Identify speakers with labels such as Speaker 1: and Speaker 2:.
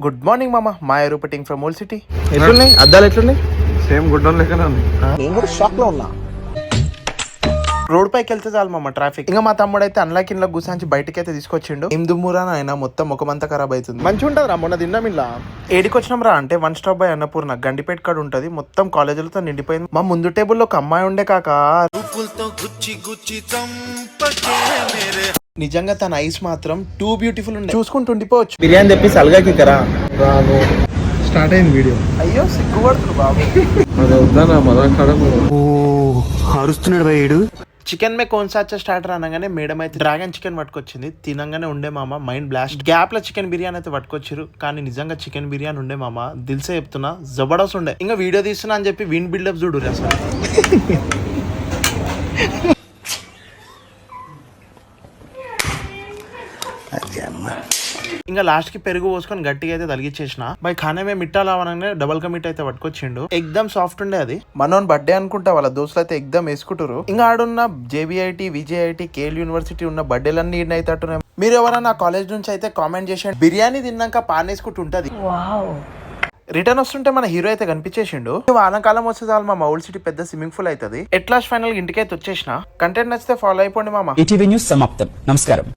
Speaker 1: Good morning మామ, మా రూపటింగ్ from old city. ఎట్లున్నాయి అద్దాలు, ఎట్లున్నాయి?
Speaker 2: సేమ్ గుడ్ ఆన్ లెక్కనే ఉంది.
Speaker 1: నేను కూడా షాక్ లో ఉన్నా. రోడ్ పైకి వెళ్తే చాలు మామ ట్రాఫిక్. ఇంకా మా తమ్ముడు అయితే అన్లాక్ ఇంట్లో గుసాంచి బయటకి అయితే తీసుకొచ్చిండు. ఏం దుమ్మురా ఆయన, మొత్తం ముఖమంతా ఖరాబ్ అవుతుంది. మంచిగా ఉంటుంది రా, మొన్న తిన్నాం ఇలా. ఏడికి వచ్చినాం రా అంటే one stop by Annapurna Gandipet కాడ ఉంటది. మొత్తం కాలేజీలతో నిండిపోయింది. మా ముందు టేబుల్లో ఒక అమ్మాయి ఉండే కాక, నిజంగా తన ఐస్ మాత్రం టూ బ్యూటిఫుల్ ఉండే, చూసుకుంటూ ఉండిపోవచ్చు. బిర్యానీ తెప్పి సల్గాకి కరా
Speaker 2: రాను స్టార్ట్ అయింది వీడియో.
Speaker 1: అయ్యో సిగ్గుపడుతుంది బాబు.
Speaker 2: అది వద్దానా మన కాడ
Speaker 1: అరుస్తున్నాడు భయ్యుడు. చికెన్ మే కోన్సాచా స్టార్టర్ అనగానే మేడం అయితే డ్రాగన్ చికెన్ పట్టుకొచ్చింది. తినంగానే ఉండే మామ మైండ్ బ్లాస్ట్. గ్యాప్ లో చికెన్ బిర్యానీ అయితే పట్టుకొచ్చారు, కానీ నిజంగా చికెన్ బిర్యానీ ఉండే మామ. దిల్సే చెప్తున్నా, జబర్దస్త్ ఉండే. ఇంకా వీడియో తీస్తున్నా అని చెప్పి విన్ బిల్డప్ చూడు అసలు. ఇంకా లాస్ట్ కి పెరుగు పోసుకొని గట్టిగా అయితే తలిగించేసిన. బై ఖానే మే మిట్టా లావనగానే డబల్ కా మిట్టా అయితే పట్టుకొచ్చిండు. ఎగ్దమ్ సాఫ్ట్ ఉండే అది. మనోన్ బర్త్డే అనుకుంటా, వాళ్ళ దోస్తులు అయితే ఎగ్దమ్ వేసుకుంటారు. ఇంకా ఆడున్న జేబీఐటి, విజేఐటి, కేఎల్ యూనివర్సిటీ ఉన్న బర్త్డేలన్నీ అయితే అట్టున్నాయి. మీరు ఎవరైనా కాలేజ్ నుంచి అయితే కామెంట్ చేసేయండి. బిర్యానీ తిన్నాక పాన్ వేసుకుంటూ ఉంటది. రిటర్న్ వస్తుంటే మన హీరో అయితే కనిపించేసిండు. వానాకాలం వస్తే చాలు మా ఓల్డ్ సిటీ పెద్ద స్విమ్మింగ్ పూల్ అవుతుంది. ఎట్లాస్ట్ ఫైనల్ ఇంటికైతే వచ్చేసిన. కంటెంట్ నచ్చితే ఫాలో అయిపోండి మామ.
Speaker 3: ఈటీవీ న్యూస్ సమాప్తం. నమస్కారం.